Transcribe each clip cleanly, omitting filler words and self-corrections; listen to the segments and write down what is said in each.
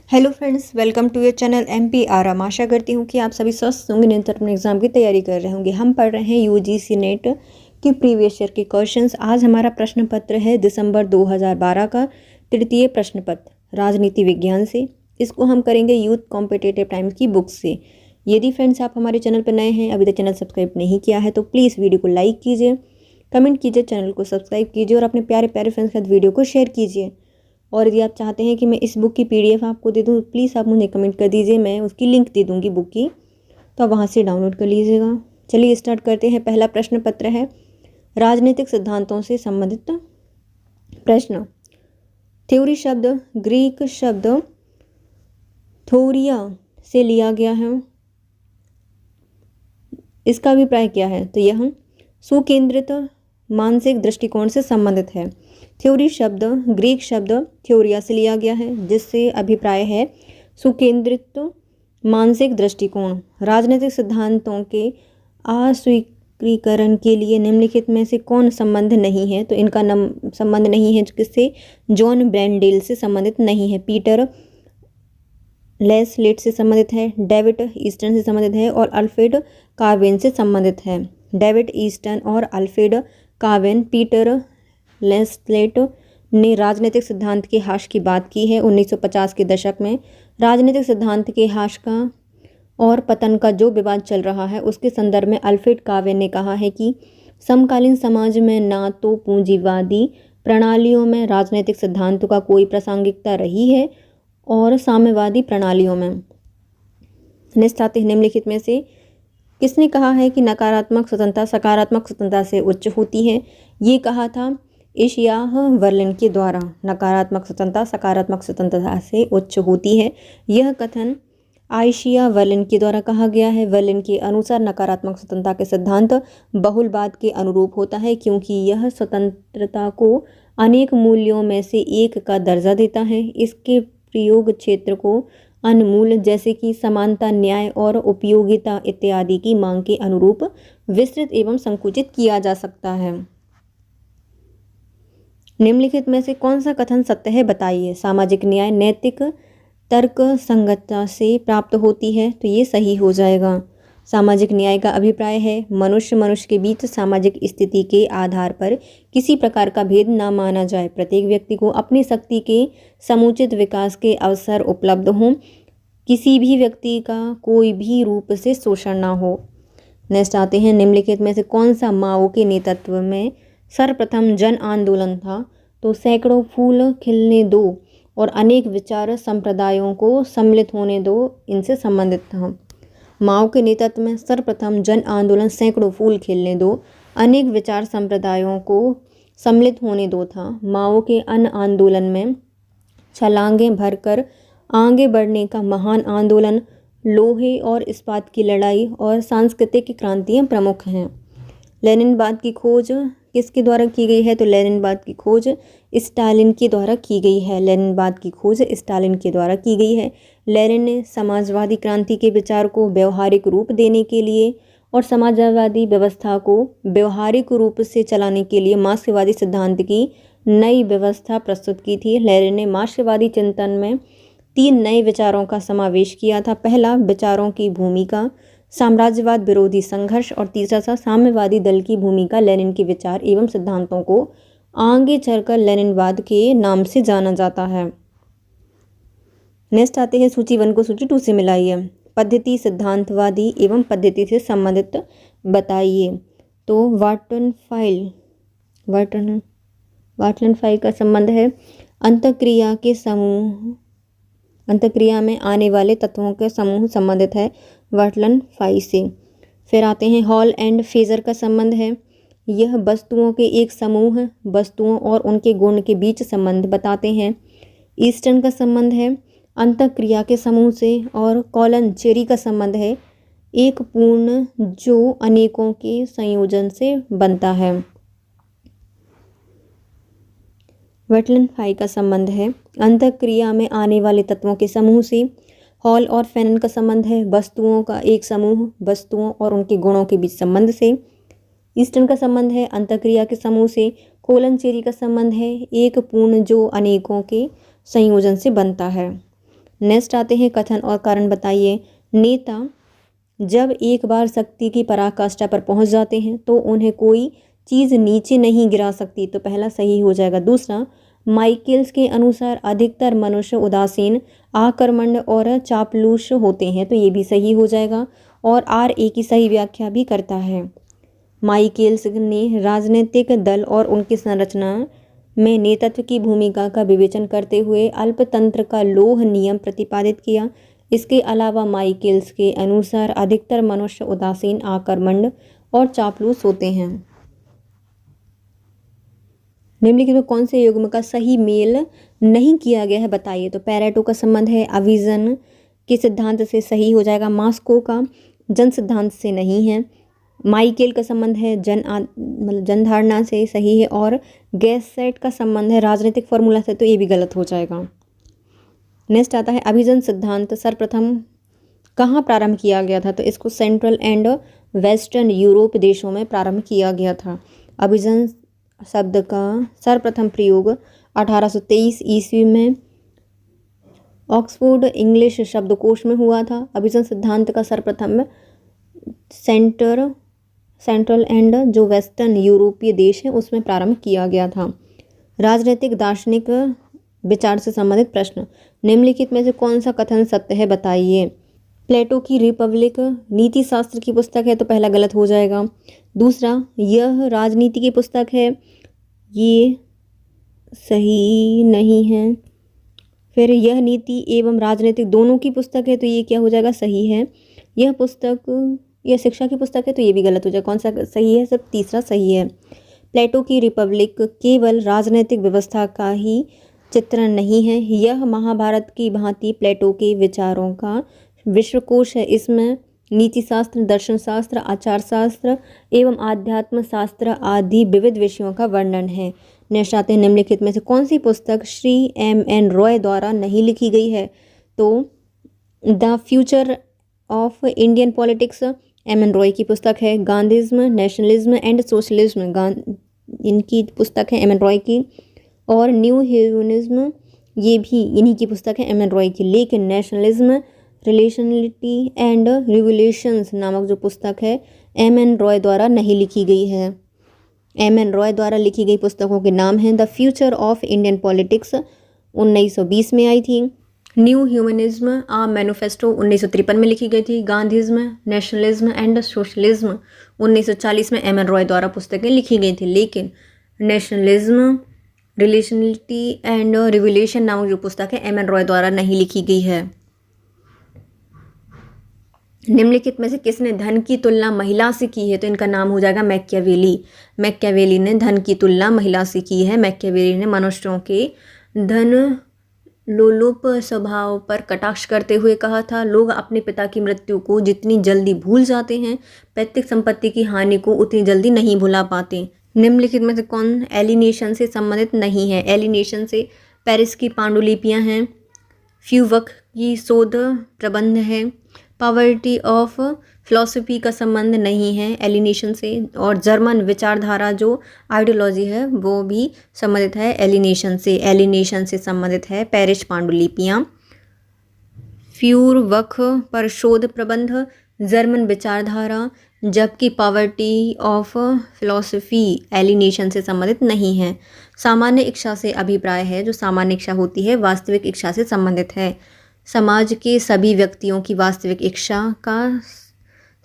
Hello friends, welcome to your channel MPR। आशा करती हूँ कि आप सभी स्वस्थ होंगे, निरंतर अपने एग्जाम की तैयारी कर रहे होंगे। हम पढ़ रहे हैं UGC नेट की प्रीवियस ईयर के क्वेश्चंस। आज हमारा प्रश्न पत्र है दिसंबर 2012 का तृतीय प्रश्न पत्र राजनीति विज्ञान से। इसको हम करेंगे यूथ कॉम्पिटिटिव टाइम्स की बुक से। यदि फ्रेंड्स आप हमारे चैनल पर नए हैं, अभी तक चैनल सब्सक्राइब नहीं किया है तो प्लीज़ वीडियो को लाइक कीजिए, कमेंट कीजिए, चैनल को सब्सक्राइब कीजिए और अपने प्यारे प्यारे फ्रेंड्स के साथ वीडियो को शेयर कीजिए। और यदि आप चाहते हैं कि मैं इस बुक की PDF आपको दे दूँ, प्लीज़ आप मुझे कमेंट कर दीजिए, मैं उसकी लिंक दे दूँगी बुक की, तो आप वहाँ से डाउनलोड कर लीजिएगा। चलिए स्टार्ट करते हैं। पहला प्रश्न पत्र है राजनीतिक सिद्धांतों से संबंधित प्रश्न। थ्योरी शब्द ग्रीक शब्द थोरिया से लिया गया है। इसका अभिप्राय क्या है? तो यह सुकेंद्रित मानसिक दृष्टिकोण से संबंधित है। थ्योरी शब्द ग्रीक शब्द थ्योरिया से लिया गया है, जिससे अभिप्राय है सुकेंद्रित मानसिक दृष्टिकोण। राजनीतिक सिद्धांतों के अस्वीकृतीकरण के लिए निम्नलिखित में से कौन संबंध नहीं है? तो इनका संबंध नहीं है किससे? जॉन ब्रैंडेल से संबंधित नहीं है, पीटर लेस्लेट से संबंधित है, डेविड ईस्टन से संबंधित है और अल्फ्रेड कार्वेन से संबंधित है। डेविड ईस्टन और अल्फ्रेड कार्वेन। पीटर लेस्लेट ने राजनीतिक सिद्धांत के ह्रास की बात की है। 1950 के दशक में राजनीतिक सिद्धांत के ह्रास का और पतन का जो विवाद चल रहा है, उसके संदर्भ में अल्फ्रेड कार्वेन ने कहा है कि समकालीन समाज में ना तो पूंजीवादी प्रणालियों में राजनीतिक सिद्धांतों का कोई प्रासंगिकता रही है और साम्यवादी प्रणालियों में। निम्नलिखित में से किसने कहा है कि नकारात्मक स्वतंत्रता सकारात्मक स्वतंत्रता से उच्च होती है? ये कहा था एशियाह वर्लिन के द्वारा। नकारात्मक स्वतंत्रता सकारात्मक स्वतंत्रता से उच्च होती है। यह कथन आइशिया वर्लिन के द्वारा कहा गया है। वर्लिन के अनुसार नकारात्मक स्वतंत्रता के सिद्धांत बहुलवाद के अनुरूप होता है, क्योंकि यह स्वतंत्रता को अनेक मूल्यों में से एक का दर्जा देता है। इसके प्रयोग क्षेत्र को अन्य जैसे कि समानता, न्याय और उपयोगिता इत्यादि की मांग के अनुरूप विस्तृत एवं संकुचित किया जा सकता है। निम्नलिखित में से कौन सा कथन सत्य है? बताइए। सामाजिक न्याय नैतिक तर्क संगतता से प्राप्त होती है, तो ये सही हो जाएगा। सामाजिक न्याय का अभिप्राय है मनुष्य के बीच सामाजिक स्थिति के आधार पर किसी प्रकार का भेद न माना जाए, प्रत्येक व्यक्ति को अपनी शक्ति के समुचित विकास के अवसर उपलब्ध हों, किसी भी व्यक्ति का कोई भी रूप से शोषण ना हो। नेक्स्ट आते हैं, निम्नलिखित में से कौन सा माओ के नेतृत्व में सर्वप्रथम जन आंदोलन था? तो सैकड़ों फूल खिलने दो और अनेक विचार संप्रदायों को सम्मिलित होने दो, इनसे संबंधित था। माओ के नेतृत्व में सर्वप्रथम जन आंदोलन सैकड़ों फूल खिलने दो, अनेक विचार संप्रदायों को सम्मिलित होने दो था। माओ के अन्य आंदोलन में छलांगें भरकर आगे बढ़ने का महान आंदोलन, लोहे और इस्पात की लड़ाई और सांस्कृतिक क्रांतियाँ प्रमुख हैं। लेनिनवाद की खोज किसके द्वारा की गई है? तो लेनिनवाद की खोज स्टालिन के द्वारा की गई है। लेनिनवाद की खोज स्टालिन के द्वारा की गई है। लेनिन ने समाजवादी क्रांति के विचार को व्यवहारिक रूप देने के लिए और समाजवादी व्यवस्था को व्यवहारिक रूप से चलाने के लिए मार्क्सवादी सिद्धांत की नई व्यवस्था प्रस्तुत की थी। लेनिन ने मार्क्सवादी चिंतन में 3 नए विचारों का समावेश किया था। पहला, विचारों की भूमिका, साम्राज्यवाद विरोधी संघर्ष और तीसरा था साम्यवादी दल की भूमिका। लेनिन के विचार एवं सिद्धांतों को आगे चलकर लेनिनवाद के नाम से जाना जाता है। नेक्स्ट आते हैं, सूची 1 को सूची 2 से मिलाइए। पद्धति सिद्धांतवादी एवं पद्धति से संबंधित बताइए। तो वाटलन फाइल का संबंध है अंतःक्रिया के समूह, अंतःक्रिया में आने वाले तत्वों के समूह संबंधित है वाटलन फाइल से। फिर आते हैं, हॉल एंड फ्रेजर का संबंध है, यह वस्तुओं के एक समूह वस्तुओं और उनके गुण के बीच संबंध बताते हैं। ईस्टर्न का संबंध है अंतःक्रिया के समूह से और कॉलन चेरी का संबंध है एक पूर्ण जो अनेकों के संयोजन से बनता है। वाटलन फाइल का संबंध है अंतःक्रिया में आने वाले तत्वों के समूह से। हॉल और फैनन का संबंध है वस्तुओं का एक समूह वस्तुओं और उनके गुणों के बीच संबंध से। ईस्टर्न का संबंध है अंतःक्रिया के समूह से। कोलन चेरी का संबंध है एक पूर्ण जो अनेकों के संयोजन से बनता है। नेक्स्ट आते हैं कथन और कारण बताइए। नेता जब एक बार शक्ति की पराकाष्ठा पर पहुंच जाते हैं तो उन्हें कोई चीज़ नीचे नहीं गिरा सकती, तो पहला सही हो जाएगा। दूसरा, माइकल्स के अनुसार अधिकतर मनुष्य उदासीन, आक्रामक और चापलूस होते हैं, तो ये भी सही हो जाएगा। और आर ए की सही व्याख्या भी करता है। माइकल्स ने राजनीतिक दल और उनकी संरचना में नेतृत्व की भूमिका का विवेचन करते हुए अल्पतंत्र का लोह नियम प्रतिपादित किया। इसके अलावा माइकल्स के अनुसार अधिकतर मनुष्य उदासीन, आक्रामक और चापलूस होते हैं। निम्नलिखित में कौन से युग्म का सही मेल नहीं किया गया है बताइए। तो पेरेटो का संबंध है अभिजन के सिद्धांत से, सही हो जाएगा। मास्को का जन सिद्धांत से नहीं है। माइकेल का संबंध है जनधारणा से, सही है। और गैसेट का संबंध है राजनीतिक फॉर्मूला से, तो ये भी गलत हो जाएगा। नेक्स्ट आता है अभिजन सिद्धांत सर्वप्रथम कहाँ प्रारंभ किया गया था। तो इसको सेंट्रल एंड वेस्टर्न यूरोप देशों में प्रारंभ किया गया था। अभिजन शब्द का सर्वप्रथम प्रयोग 1823 ईस्वी में ऑक्सफोर्ड इंग्लिश शब्दकोश में हुआ था। अभिजन सिद्धांत का सर्वप्रथम सेंट्रल एंड जो वेस्टर्न यूरोपीय देश है उसमें प्रारंभ किया गया था। राजनीतिक दार्शनिक विचार से संबंधित प्रश्न, निम्नलिखित में से कौन सा कथन सत्य है बताइए। प्लेटो की रिपब्लिक नीति शास्त्र की पुस्तक है, तो पहला गलत हो जाएगा। दूसरा, यह राजनीति की पुस्तक है, ये सही नहीं है। फिर यह नीति एवं राजनीतिक दोनों की पुस्तक है, तो ये क्या हो जाएगा, सही है। यह पुस्तक यह शिक्षा की पुस्तक है, तो ये भी गलत हो जाएगा। कौन सा सही है, सब तीसरा सही है। प्लेटो की रिपब्लिक केवल राजनीतिक व्यवस्था का ही चित्रण नहीं है, यह महाभारत की भांति प्लेटो के विचारों का विश्वकोश है। इसमें नीति शास्त्र, दर्शन शास्त्र, आचार शास्त्र एवं आध्यात्म शास्त्र आदि विविध विषयों का वर्णन है। नेक्स्ट आते हैं निम्नलिखित में से कौन सी पुस्तक श्री M.N. रॉय द्वारा नहीं लिखी गई है। तो the future of Indian politics M.N. Roy की पुस्तक है। गांधीज्म, नेशनलिज्म एंड सोशलिज्म इनकी पुस्तक है M.N. रॉय की। और न्यू ह्यूमनिज्म ये भी इन्हीं की पुस्तक है M.N. रॉय की। लेकिन नेशनलिज्म, रिलेशनलिटी एंड रिवोल्यूशंस नामक जो पुस्तक है M.N. रॉय द्वारा नहीं लिखी गई है। M.N. रॉय द्वारा लिखी गई पुस्तकों के नाम हैं the future of Indian politics 1920 में आई थी। न्यू ह्यूमनिज्म आ मैनिफेस्टो 1953 में लिखी गई थी। गांधीज्म, नेशनलिज्म एंड सोशलिज्म 1940 में M.N. रॉय द्वारा पुस्तकें लिखी गई थी। लेकिन नेशनलिज्म, रिलेशनलिटी एंड रिवोल्यूशन नामक जो पुस्तक है M.N. रॉय द्वारा नहीं लिखी गई है। निम्नलिखित में से किसने धन की तुलना महिला से की है। तो इनका नाम हो जाएगा मैकियावेली। मैकियावेली ने धन की तुलना महिला से की है। मैकियावेली ने मनुष्यों के धन लोलुप स्वभाव पर कटाक्ष करते हुए कहा था, लोग अपने पिता की मृत्यु को जितनी जल्दी भूल जाते हैं, पैतृक संपत्ति की हानि को उतनी जल्दी नहीं भुला पाते। निम्नलिखित में से कौन एलिनेशन से संबंधित नहीं है। एलिनेशन से पेरिस की पांडुलिपियां हैं, फ्यूवक की शोध प्रबंध है, पॉवर्टी ऑफ फिलॉसफी का संबंध नहीं है एलिनेशन से। और जर्मन विचारधारा जो आइडियोलॉजी है वो भी संबंधित है एलिनेशन से। एलिनेशन से संबंधित है पेरिस पांडुलिपियां। फ्यूवक पर शोध प्रबंध जर्मन विचारधारा, जबकि पॉवर्टी ऑफ फिलॉसफी एलिनेशन से संबंधित नहीं है। सामान्य इच्छा से अभिप्राय है, जो सामान्य इच्छा होती है वास्तविक इच्छा से संबंधित है। समाज के सभी व्यक्तियों की वास्तविक इच्छा का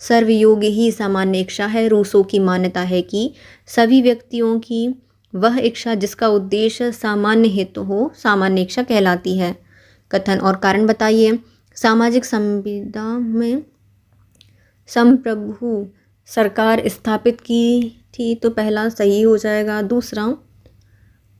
सर्वयोग ही सामान्य इच्छा है। रूसो की मान्यता है कि सभी व्यक्तियों की वह इच्छा जिसका उद्देश्य सामान्य हित हो सामान्य इच्छा कहलाती है। कथन और कारण बताइए। सामाजिक संविदा में संप्रभु सरकार स्थापित की थी, तो पहला सही हो जाएगा। दूसरा,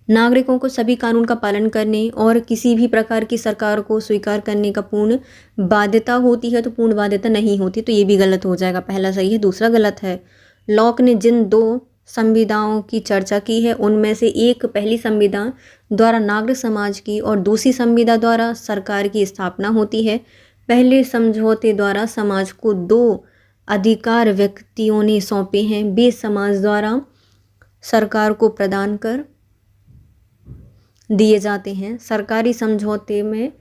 नागरिकों को सभी कानून का पालन करने और किसी भी प्रकार की सरकार को स्वीकार करने का पूर्ण बाध्यता होती है, तो पूर्ण बाध्यता नहीं होती, तो ये भी गलत हो जाएगा। पहला सही है, दूसरा गलत है। लॉक ने जिन दो संविधाओं की चर्चा की है उनमें से एक पहली संविधा द्वारा नागरिक समाज की और दूसरी संविधा द्वारा सरकार की स्थापना होती है। पहले समझौते द्वारा समाज को दो अधिकार व्यक्तियों ने सौंपे हैं, वे समाज द्वारा सरकार को प्रदान कर दिए जाते हैं। सरकारी समझौते में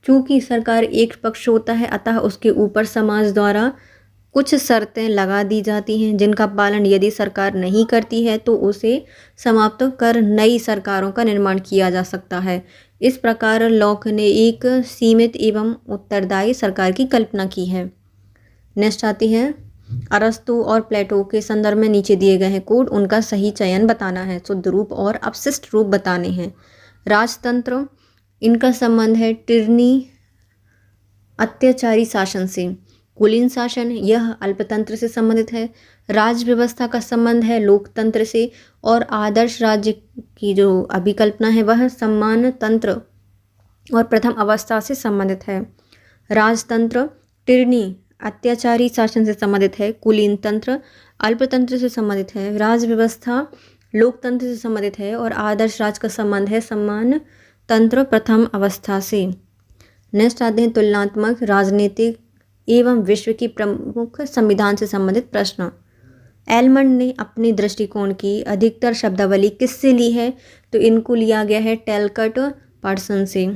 क्योंकि सरकार एक पक्ष होता है, अतः उसके ऊपर समाज द्वारा कुछ शर्तें लगा दी जाती हैं जिनका पालन यदि सरकार नहीं करती है तो उसे समाप्त कर नई सरकारों का निर्माण किया जा सकता है। इस प्रकार लॉक ने एक सीमित एवं उत्तरदायी सरकार की कल्पना की है। नेक्स्ट आती है अरस्तु और प्लेटो के संदर्भ में नीचे दिए गए हैं कोड, उनका सही चयन बताना है, शुद्ध रूप और अपशिष्ट रूप बताने हैं। राजतंत्र, इनका संबंध है टिरनी अत्याचारी शासन से। कुलीन शासन, यह अल्पतंत्र से संबंधित है। राज व्यवस्था का संबंध है लोकतंत्र से और आदर्श राज्य की जो अभिकल्पना है वह सम्मान तंत्र और प्रथम अवस्था से संबंधित है। राजतंत्र टिरनी अत्याचारी शासन से संबंधित है, कुलीन तंत्र अल्पतंत्र से संबंधित है, राज व्यवस्था लोकतंत्र से संबंधित है और आदर्श राज का संबंध है सम्मान तंत्र प्रथम अवस्था से। नेक्स्ट आते हैं तुलनात्मक राजनीतिक एवं विश्व की प्रमुख संविधान से संबंधित प्रश्न। एलमंड ने अपने दृष्टिकोण की अधिकतर शब्दावली किससे ली है? तो इनको लिया गया है टेलकट पर्सन से।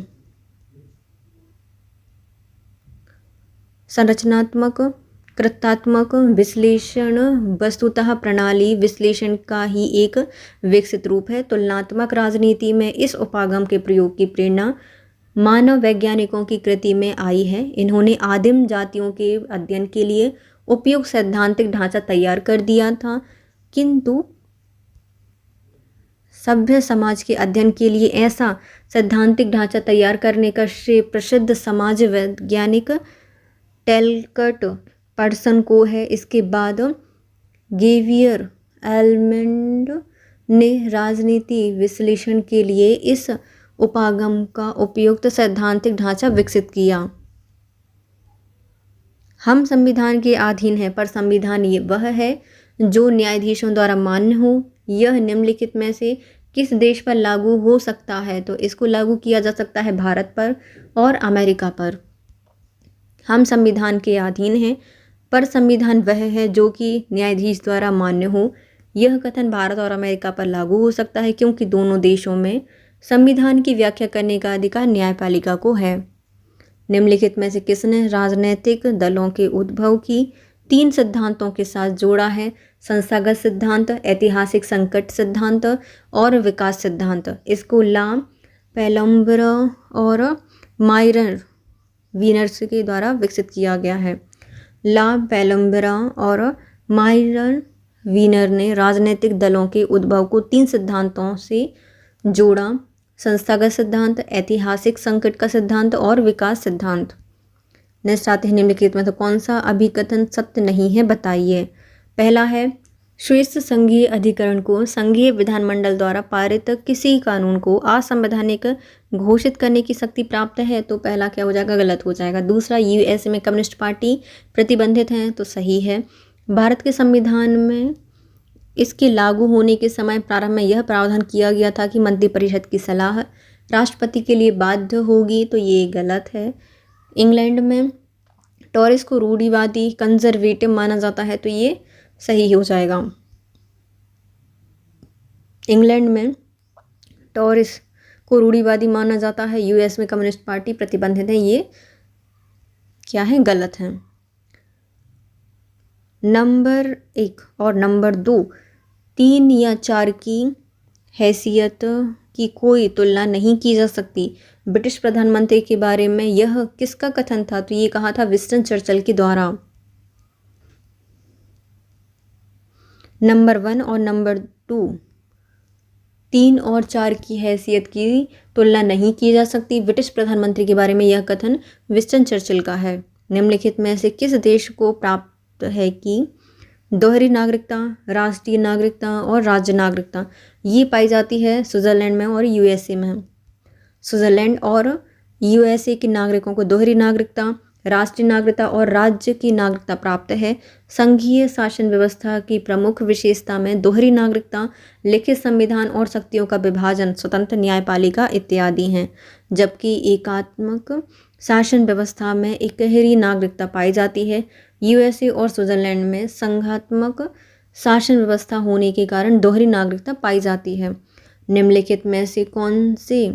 संरचनात्मक कृत्यात्मक विश्लेषण वस्तुतः प्रणाली विश्लेषण का ही एक विकसित रूप है। तुलनात्मक राजनीति में इस उपागम के प्रयोग की प्रेरणा मानव वैज्ञानिकों की कृति में आई है। इन्होंने आदिम जातियों के अध्ययन के लिए उपयुक्त सैद्धांतिक ढांचा तैयार कर दिया था, किंतु सभ्य समाज के अध्ययन के लिए ऐसा सैद्धांतिक ढांचा तैयार करने का श्रेय प्रसिद्ध समाज वैज्ञानिक टेलकट पर्सन को है। इसके बाद गेवियर एलमंड ने राजनीति विश्लेषण के लिए इस उपागम का उपयुक्त सैद्धांतिक ढांचा विकसित किया। हम संविधान के अधीन हैं, पर संविधान ये वह है जो न्यायाधीशों द्वारा मान्य हो। यह निम्नलिखित में से किस देश पर लागू हो सकता है? तो इसको लागू किया जा सकता है भारत पर और अमेरिका पर। हम संविधान के अधीन हैं, पर संविधान वह है जो कि न्यायाधीश द्वारा मान्य हो। यह कथन भारत और अमेरिका पर लागू हो सकता है क्योंकि दोनों देशों में संविधान की व्याख्या करने का अधिकार न्यायपालिका को है। निम्नलिखित में से किसने राजनीतिक दलों के उद्भव की 3 सिद्धांतों के साथ जोड़ा है? संस्थागत सिद्धांत, ऐतिहासिक संकट सिद्धांत और विकास सिद्धांत। इसको ला पैलम्बरा और मायरन वीनर्स के द्वारा विकसित किया गया है। ला पैलम्बरा और मायरन वीनर ने राजनीतिक दलों के उद्भव को 3 सिद्धांतों से जोड़ा, संस्थागत सिद्धांत, ऐतिहासिक संकट का सिद्धांत और विकास सिद्धांत। नेक्स्ट आते हैं निम्नलिखित में तो कौन सा अभिकथन सत्य नहीं है बताइए। पहला है श्रेष्ठ संघीय अधिकरण को संघीय विधानमंडल द्वारा पारित किसी कानून को असंवैधानिक घोषित करने की शक्ति प्राप्त है, तो पहला क्या हो जाएगा? गलत हो जाएगा। दूसरा, यूएसए में कम्युनिस्ट पार्टी प्रतिबंधित है, तो सही है। भारत के संविधान में इसके लागू होने के समय प्रारंभ में यह प्रावधान किया गया था कि मंत्रिपरिषद की सलाह राष्ट्रपति के लिए बाध्य होगी, तो ये गलत है। इंग्लैंड में टॉरिस को रूढ़िवादी कंजर्वेटिव माना जाता है, तो ये सही हो जाएगा। इंग्लैंड में टॉरिस को रूढ़िवादी माना जाता है, यूएस में कम्युनिस्ट पार्टी प्रतिबंधित है, ये क्या है? गलत है। नंबर 1 और नंबर 2, 3 या 4 की हैसियत की कोई तुलना नहीं की जा सकती। ब्रिटिश प्रधानमंत्री के बारे में यह किसका कथन था? तो ये कहा था विंस्टन चर्चिल के द्वारा। नंबर 1 और नंबर 2, 3 और 4 की हैसियत की तुलना नहीं की जा सकती। ब्रिटिश प्रधानमंत्री के बारे में यह कथन विंस्टन चर्चिल का है। निम्नलिखित में से किस देश को प्राप्त है कि दोहरी नागरिकता, राष्ट्रीय नागरिकता और राज्य नागरिकता ये पाई जाती है? स्विट्जरलैंड में और यूएसए में। स्विट्जरलैंड और यूएसए के नागरिकों को दोहरी नागरिकता, राष्ट्रीय नागरिकता और राज्य की नागरिकता प्राप्त है। संघीय शासन व्यवस्था की प्रमुख विशेषता में दोहरी नागरिकता, लिखित संविधान और शक्तियों का विभाजन, स्वतंत्र न्यायपालिका इत्यादि हैं, जबकि एकात्मक शासन व्यवस्था में एकहरी नागरिकता पाई जाती है। यूएसए और स्विट्जरलैंड में संघात्मक शासन व्यवस्था होने के कारण दोहरी नागरिकता पाई जाती है। निम्नलिखित में से कौन से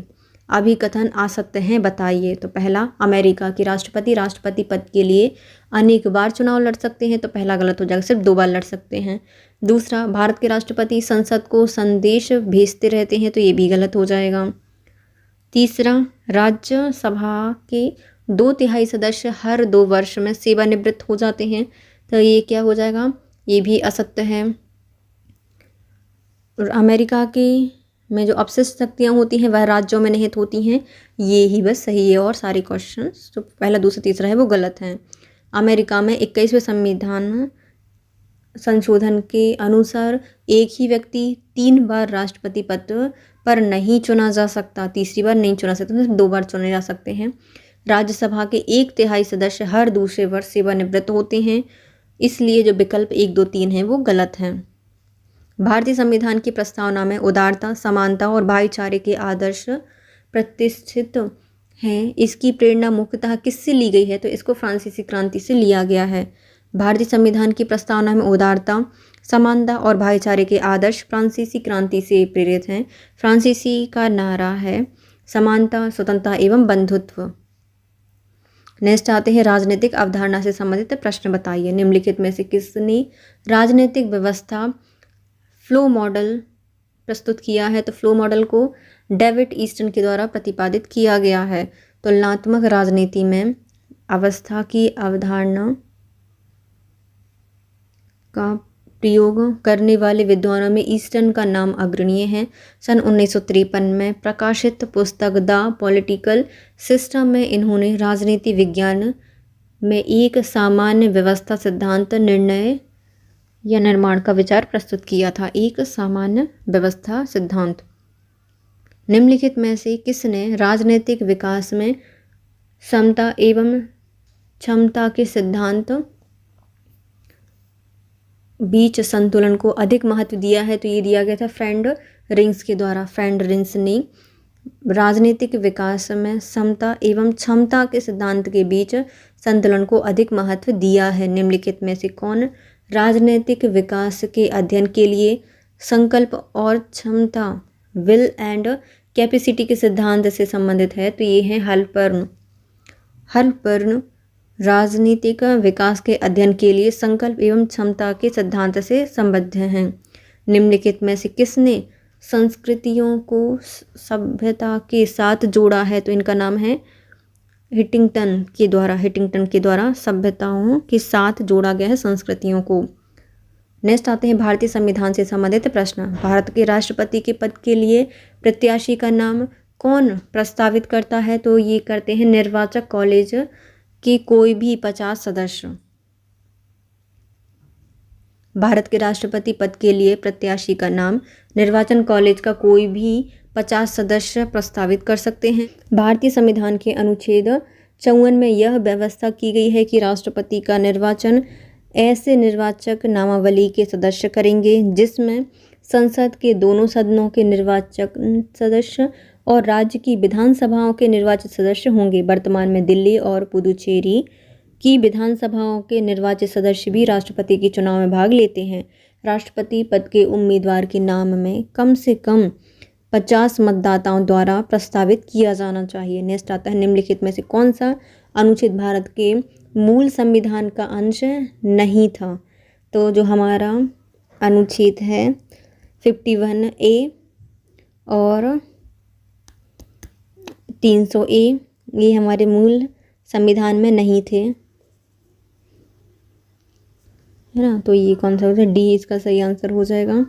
अभिकथन असत्य हैं बताइए। तो पहला, अमेरिका के राष्ट्रपति पद के लिए अनेक बार चुनाव लड़ सकते हैं, तो पहला गलत हो जाएगा, सिर्फ 2 बार लड़ सकते हैं। दूसरा, भारत के राष्ट्रपति संसद को संदेश भेजते रहते हैं, तो ये भी गलत हो जाएगा। तीसरा, राज्यसभा के 2/3 सदस्य हर 2 वर्ष में सेवानिवृत्त हो जाते हैं, तो ये क्या हो जाएगा, ये भी असत्य है। और अमेरिका के में जो अपशिष्ट शक्तियाँ होती हैं वह राज्यों में निहित होती हैं, ये ही बस सही है, और सारे क्वेश्चन जो पहला दूसरा तीसरा है वो गलत हैं। अमेरिका में 21वें संविधान संशोधन के अनुसार एक ही व्यक्ति 3 बार राष्ट्रपति पद पर नहीं चुना जा सकता, तीसरी बार नहीं चुना सकता, सिर्फ 2 बार चुने जा सकते हैं। राज्यसभा के 1/3 सदस्य हर दूसरे वर्ष सेवानिवृत्त होते हैं, इसलिए जो विकल्प 1, 2, 3 हैं वो गलत हैं। भारतीय संविधान की प्रस्तावना में उदारता, समानता और भाईचारे के आदर्श प्रतिष्ठित हैं। इसकी प्रेरणा मुख्यतः किससे ली गई है, तो इसको फ्रांसीसी क्रांति से लिया गया है। भारतीय संविधान की प्रस्तावना में उदारता, समानता और भाईचारे के आदर्श फ्रांसीसी क्रांति से प्रेरित हैं। फ्रांसीसी का नारा है समानता, स्वतंत्रता एवं बंधुत्व। नेक्स्ट आते हैं, राजनीतिक अवधारणा से संबंधित प्रश्न बताइए। निम्नलिखित में से किसने राजनीतिक व्यवस्था फ्लो मॉडल प्रस्तुत किया है, तो फ्लो मॉडल को डेविड ईस्टन के द्वारा प्रतिपादित किया गया है। तुलनात्मक राजनीति में अवस्था की अवधारणा का प्रयोग करने वाले विद्वानों में ईस्टन का नाम अग्रणीय है। सन 1953 में प्रकाशित पुस्तक द पॉलिटिकल सिस्टम में इन्होंने राजनीति विज्ञान में एक सामान्य व्यवस्था सिद्धांत निर्णय या निर्माण का विचार प्रस्तुत किया था। एक सामान्य व्यवस्था सिद्धांत। निम्नलिखित में से किसने राजनीतिक विकास में समता एवं क्षमता के सिद्धांत बीच संतुलन को अधिक महत्व दिया है, तो ये दिया गया था फ्रेंड रिंग्स के द्वारा। फ्रेंड रिंग्स ने राजनीतिक विकास में समता एवं क्षमता के सिद्धांत के बीच संतुलन को अधिक महत्व दिया है। निम्नलिखित में से कौन राजनीतिक विकास के अध्ययन के लिए संकल्प और क्षमता विल एंड कैपेसिटी के सिद्धांत से संबंधित है, तो ये है हलपर्न। हलपर्न राजनीतिक विकास के अध्ययन के लिए संकल्प एवं क्षमता के सिद्धांत से संबद्ध हैं। निम्नलिखित में से किसने संस्कृतियों को सभ्यता के साथ जोड़ा है, तो इनका नाम है हिटिंगटन के द्वारा सभ्यताओं के साथ जोड़ा गया है संस्कृतियों को। नेक्स्ट आते हैं भारतीय संविधान से संबंधित प्रश्न। भारत के राष्ट्रपति के पद के लिए प्रत्याशी का नाम कौन प्रस्तावित करता है, तो ये करते हैं निर्वाचक कॉलेज के कोई भी 50 सदस्य। भारत के राष्ट्रपति पद के लिए प्रत्याशी का नाम निर्वाचन कॉलेज का कोई भी 50 सदस्य प्रस्तावित कर सकते हैं। भारतीय संविधान के अनुच्छेद 54 में यह व्यवस्था की गई है कि राष्ट्रपति का निर्वाचन ऐसे निर्वाचक नामावली के सदस्य करेंगे जिसमें संसद के दोनों सदनों के निर्वाचक सदस्य और राज्य की विधानसभाओं के निर्वाचित सदस्य होंगे। वर्तमान में दिल्ली और पुदुचेरी की विधानसभाओं के निर्वाचित सदस्य भी राष्ट्रपति के चुनाव में भाग लेते हैं। राष्ट्रपति पद के उम्मीदवार के नाम में कम से कम 50 मतदाताओं द्वारा प्रस्तावित किया जाना चाहिए। नेक्स्ट आता है, निम्नलिखित में से कौन सा अनुच्छेद भारत के मूल संविधान का अंश नहीं था, तो जो हमारा अनुच्छेद है 51A और 300A ये हमारे मूल संविधान में नहीं थे, है ना। तो ये कौन सा होगा, डी इसका सही आंसर हो जाएगा।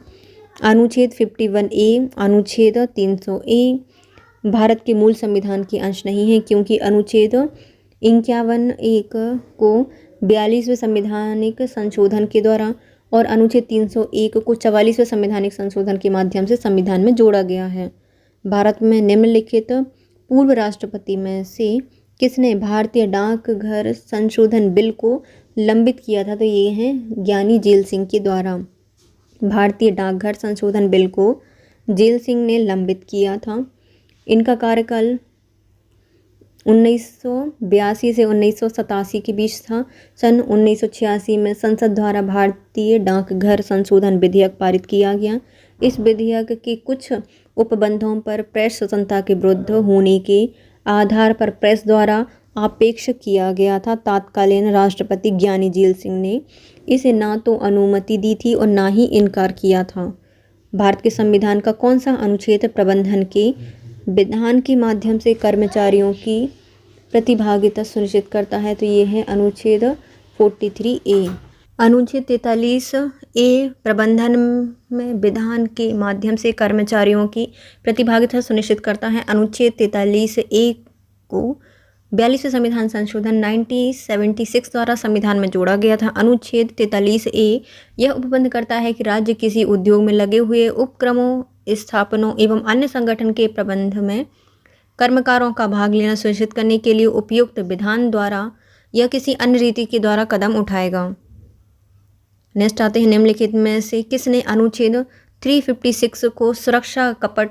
अनुच्छेद 51A, अनुच्छेद 300A भारत के मूल संविधान के अंश नहीं है, क्योंकि अनुच्छेद 51(1) को 42वें संवैधानिक संशोधन के द्वारा और अनुच्छेद 301 को 44वें संवैधानिक संशोधन के माध्यम से संविधान में जोड़ा गया है। भारत में निम्नलिखित पूर्व राष्ट्रपति में से किसने भारतीय डाकघर संशोधन बिल को लंबित किया था, तो ये हैं ज्ञानी जेल सिंह के द्वारा। भारतीय डाकघर संशोधन बिल को जेल सिंह ने लंबित किया था। इनका कार्यकाल 1982 से 1987 के बीच था। सन 1986 में संसद द्वारा भारतीय डाकघर संशोधन विधेयक पारित किया गया। इस विधेयक के कुछ उपबंधों पर प्रेस स्वतंत्रता के विरुद्ध होने के आधार पर प्रेस द्वारा आक्षेप किया गया था। तत्कालीन राष्ट्रपति ज्ञानी जेल सिंह ने इसे ना तो अनुमति दी थी और ना ही इनकार किया था। भारत के संविधान का कौन सा अनुच्छेद प्रबंधन के विधान के माध्यम से कर्मचारियों की प्रतिभागिता सुनिश्चित करता है? तो ये है अनुच्छेद 43A। अनुच्छेद 43A प्रबंधन में विधान के माध्यम से कर्मचारियों की प्रतिभागिता सुनिश्चित करता है। अनुच्छेद 43A को 42वें संविधान संशोधन 1976 द्वारा संविधान में जोड़ा गया था। अनुच्छेद 43A यह उपबंध करता है कि राज्य किसी उद्योग में लगे हुए उपक्रमों, स्थापनों एवं अन्य संगठन के प्रबंध में कर्मकारों का भाग लेना सुनिश्चित करने के लिए उपयुक्त विधान द्वारा या किसी अन्य रीति के द्वारा कदम उठाएगा। नेक्स्ट आते हैं, निम्नलिखित में से किसने अनुच्छेद 356 को सुरक्षा कपट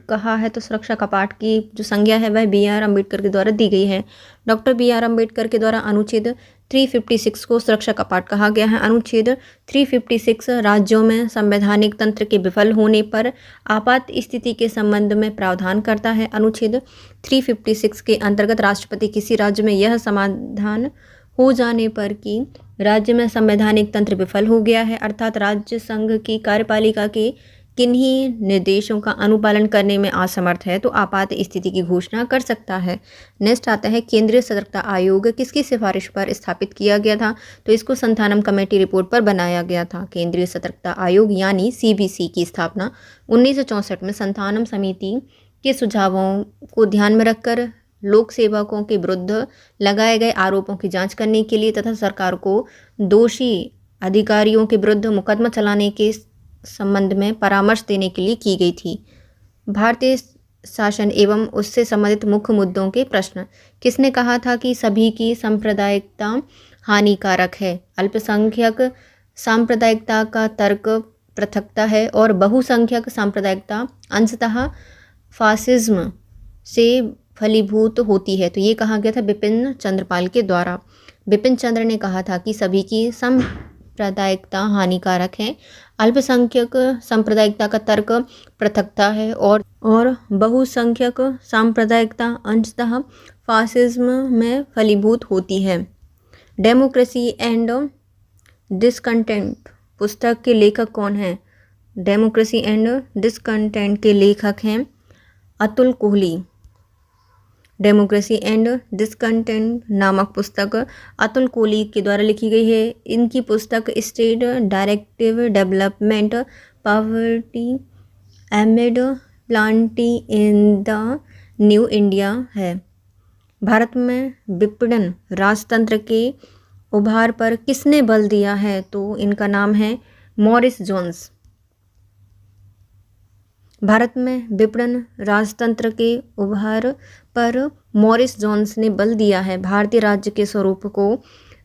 कहा है? तो सुरक्षा कपाट की जो संज्ञा है वह B.R. अम्बेडकर के द्वारा दी गई है। Doctor B.R. अम्बेडकर के द्वारा अनुच्छेद 356 को सुरक्षा कपाट कहा गया है। अनुच्छेद 356 राज्यों में संवैधानिक तंत्र के विफल होने पर आपात स्थिति के संबंध में प्रावधान करता है। अनुच्छेद 356 के अंतर्गत राष्ट्रपति किसी राज्य में यह समाधान हो जाने पर कि राज्य में संवैधानिक तंत्र विफल हो गया है, अर्थात राज्य संघ की कार्यपालिका के किन्हीं निर्देशों का अनुपालन करने में असमर्थ है, तो आपात स्थिति की घोषणा कर सकता है। नेक्स्ट आता है, केंद्रीय सतर्कता आयोग किसकी सिफारिश पर स्थापित किया गया था? तो इसको संथानम कमेटी रिपोर्ट पर बनाया गया था। केंद्रीय सतर्कता आयोग यानी CBC की स्थापना 1964 में संथानम समिति के सुझावों को ध्यान में रखकर लोक सेवकों के विरुद्ध लगाए गए आरोपों की जांच करने के लिए तथा सरकार को दोषी अधिकारियों के विरुद्ध मुकदमा चलाने के संबंध में परामर्श देने के लिए की गई थी। भारतीय शासन एवं उससे संबंधित मुख्य मुद्दों के प्रश्न। किसने कहा था कि सभी की सांप्रदायिकता हानिकारक है? अल्पसंख्यक सांप्रदायिकता का तर्क पृथकता है और बहुसंख्यक सांप्रदायिकता अंशतः फासिज्म से फलीभूत होती है। तो ये कहा गया था बिपिन चंद्र पाल के द्वारा। बिपिन चंद्र ने कहा था कि सभी की सांप्रदायिकता हानिकारक है, अल्पसंख्यक सांप्रदायिकता का तर्क पृथकता है और बहुसंख्यक सांप्रदायिकता अंशतः फासिज्म में फलीभूत होती है। डेमोक्रेसी एंड डिसकंटेंट पुस्तक के लेखक कौन हैं? डेमोक्रेसी एंड डिसकंटेंट के लेखक हैं Atul Kohli. Democracy and discontent नामक पुस्तक अतुल कोहली के द्वारा लिखी गई है। इनकी पुस्तक state directive development poverty एमिड Plantae in the new India है। भारत में विपणन राजतंत्र के उभार पर किसने बल दिया है? तो इनका नाम है मॉरिस जोन्स। भारत में विपणन राजतंत्र के उभार पर मॉरिस जोन्स ने बल दिया है। भारतीय राज्य के स्वरूप को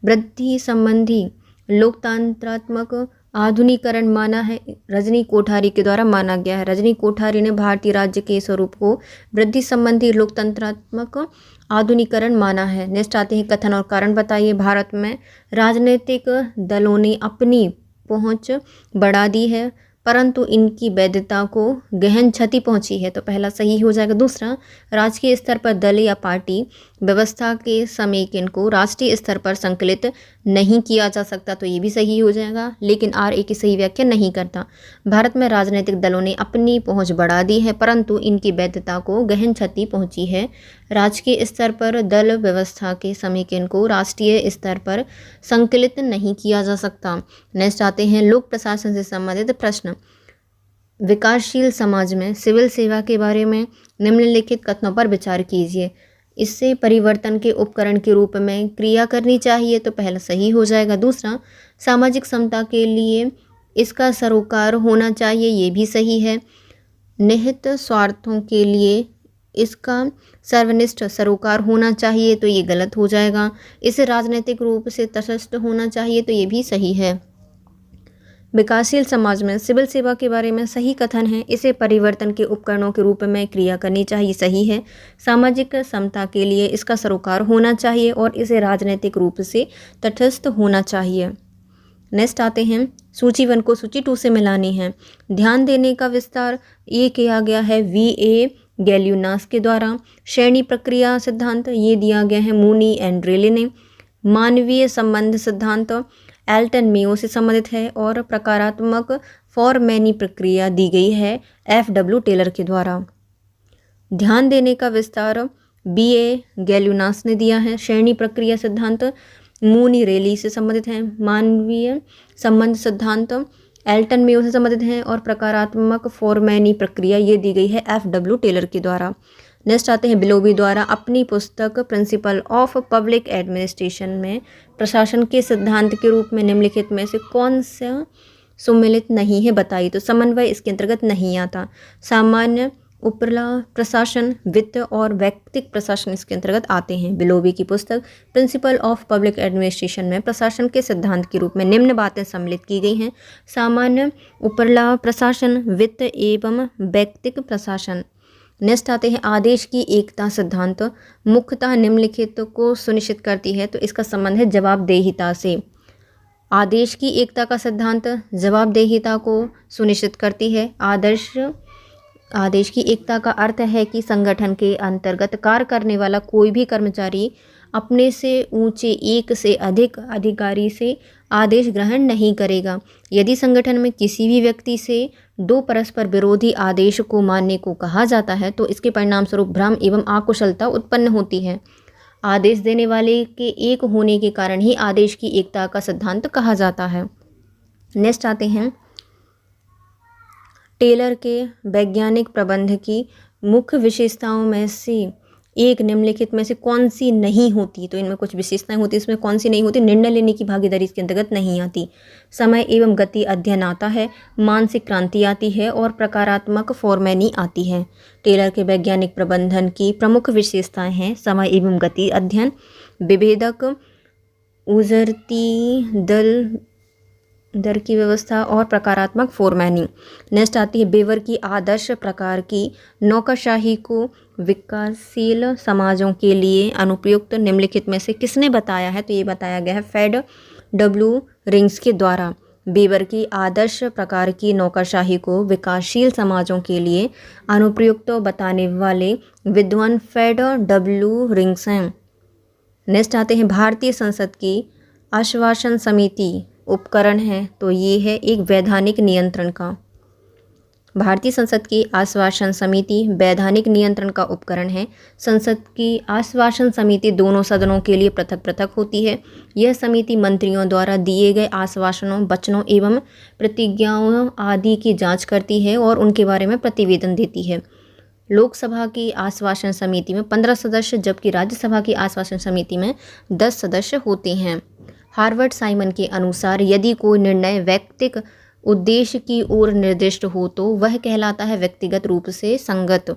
वृद्धि संबंधी लोकतंत्रात्मक आधुनिकीकरण माना है, रजनी कोठारी के द्वारा माना गया है। रजनी कोठारी ने भारतीय राज्य के स्वरूप को वृद्धि संबंधी लोकतंत्रात्मक आधुनिकीकरण माना है। नेक्स्ट आते हैं, कथन और कारण बताइए। भारत में राजनीतिक दलों ने अपनी पहुंच बढ़ा दी है परंतु इनकी वैधता को गहन क्षति पहुंची है, तो पहला सही हो जाएगा। दूसरा, राजकीय स्तर पर दल या पार्टी व्यवस्था के समेकन को राष्ट्रीय स्तर पर संकलित नहीं किया जा सकता, तो ये भी सही हो जाएगा, लेकिन RA की सही व्याख्या नहीं करता। भारत में राजनीतिक दलों ने अपनी पहुंच बढ़ा दी है परंतु इनकी वैधता को गहन क्षति पहुंची है। राजकीय स्तर पर दल व्यवस्था के समेकन को राष्ट्रीय स्तर पर संकलित नहीं किया जा सकता। नेक्स्ट आते हैं, लोक प्रशासन से संबंधित प्रश्न। विकासशील समाज में सिविल सेवा के बारे में निम्नलिखित कथनों पर विचार कीजिए। इससे परिवर्तन के उपकरण के रूप में क्रिया करनी चाहिए, तो पहला सही हो जाएगा। दूसरा, सामाजिक समता के लिए इसका सरोकार होना चाहिए, ये भी सही है। निहित स्वार्थों के लिए इसका सर्वनिष्ठ सरोकार होना चाहिए, तो ये गलत हो जाएगा। इसे राजनीतिक रूप से तटस्थ होना चाहिए, तो ये भी सही है। विकासशील समाज में सिविल सेवा के बारे में सही कथन है, इसे परिवर्तन के उपकरणों के रूप में क्रिया करनी चाहिए, सही है। सामाजिक समता के लिए इसका सरोकार होना चाहिए और इसे राजनीतिक रूप से तटस्थ होना चाहिए। नेक्स्ट आते हैं सूची 1 को सूची 2 से मिलानी है। ध्यान देने का विस्तार ये किया गया है VA गैल्यूनास के द्वारा। श्रेणी प्रक्रिया सिद्धांत ये दिया गया है मूनी एंड रेले ने। मानवीय संबंध सिद्धांत एल्टन मेयो से संबंधित है और प्रकारात्मक फॉरमैनी प्रक्रिया दी गई है FW टेलर के द्वारा। ध्यान देने का विस्तार BA गैल्यूनास ने दिया है। श्रेणी प्रक्रिया सिद्धांत मूनी रेली से संबंधित है। मानवीय संबंध सिद्धांत एल्टन मेयो से संबंधित है और प्रकारात्मक फॉरमैनी प्रक्रिया ये दी गई है FW टेलर के द्वारा। नेक्स्ट आते हैं बिलोबी द्वारा अपनी पुस्तक प्रिंसिपल ऑफ पब्लिक एडमिनिस्ट्रेशन में प्रशासन के सिद्धांत के रूप में निम्नलिखित में से कौन सा सम्मिलित नहीं है बताइए। तो समन्वय इसके अंतर्गत नहीं आता। सामान्य उपला प्रशासन, वित्त और वैयक्तिक प्रशासन इसके अंतर्गत आते हैं। बिलोबी की पुस्तक प्रिंसिपल ऑफ पब्लिक एडमिनिस्ट्रेशन में प्रशासन के सिद्धांत के रूप में निम्न बातें सम्मिलित की गई हैं। सामान्य उपला प्रशासन, वित्त एवं वैयक्तिक प्रशासन। नेक्स्ट आते हैं आदेश की एकता सिद्धांत मुख्यतः निम्नलिखित को सुनिश्चित करती है। तो इसका संबंध है जवाबदेहिता से। आदेश की एकता का सिद्धांत जवाबदेहिता को सुनिश्चित करती है। आदेश की एकता का अर्थ है कि संगठन के अंतर्गत कार्य करने वाला कोई भी कर्मचारी अपने से ऊंचे एक से अधिक अधिकारी से आदेश ग्रहण नहीं करेगा। यदि संगठन में किसी भी व्यक्ति से दो परस्पर विरोधी आदेश को मानने को कहा जाता है तो इसके परिणाम स्वरूप भ्रम एवं अकुशलता उत्पन्न होती है। आदेश देने वाले के एक होने के कारण ही आदेश की एकता का सिद्धांत कहा जाता है। नेक्स्ट आते हैं टेलर के वैज्ञानिक प्रबंध की मुख्य विशेषताओं में से एक निम्नलिखित में से कौन सी नहीं होती। तो इनमें कुछ विशेषताएं होती, इसमें कौन सी नहीं होती। निर्णय लेने की भागीदारी इसके अंतर्गत नहीं आती। समय एवं गति अध्ययन आता है, मानसिक क्रांति आती है और प्रकारात्मक फॉरमैनी आती है। टेलर के वैज्ञानिक प्रबंधन की प्रमुख विशेषताएं हैं समय एवं गति अध्ययन, विभेदक उजरती दर की व्यवस्था और प्रकारात्मक फॉरमैनी। नेक्स्ट आती है बेवर की आदर्श प्रकार की नौकरशाही को विकासशील समाजों के लिए अनुपयुक्त निम्नलिखित में से किसने बताया है। तो ये बताया गया है फेड डब्ल्यू रिंग्स के द्वारा। बेवर की आदर्श प्रकार की नौकरशाही को विकासशील समाजों के लिए अनुपयुक्त बताने वाले विद्वान फेड डब्ल्यू रिंग्स हैं। नेक्स्ट आते हैं भारतीय संसद की आश्वासन समिति उपकरण है। तो ये है एक वैधानिक नियंत्रण का। भारतीय संसद की आश्वासन समिति वैधानिक नियंत्रण का उपकरण है। संसद की आश्वासन समिति दोनों सदनों के लिए पृथक पृथक होती है। यह समिति मंत्रियों द्वारा दिए गए आश्वासनों, वचनों एवं प्रतिज्ञाओं आदि की जांच करती है और उनके बारे में प्रतिवेदन देती है। लोकसभा की आश्वासन समिति में 15 सदस्य जबकि राज्यसभा की आश्वासन समिति में 10 सदस्य होते हैं। हार्वर्ड साइमन के अनुसार यदि कोई निर्णय वैयक्तिक उद्देश्य की ओर निर्दिष्ट हो तो वह कहलाता है व्यक्तिगत रूप से संगत।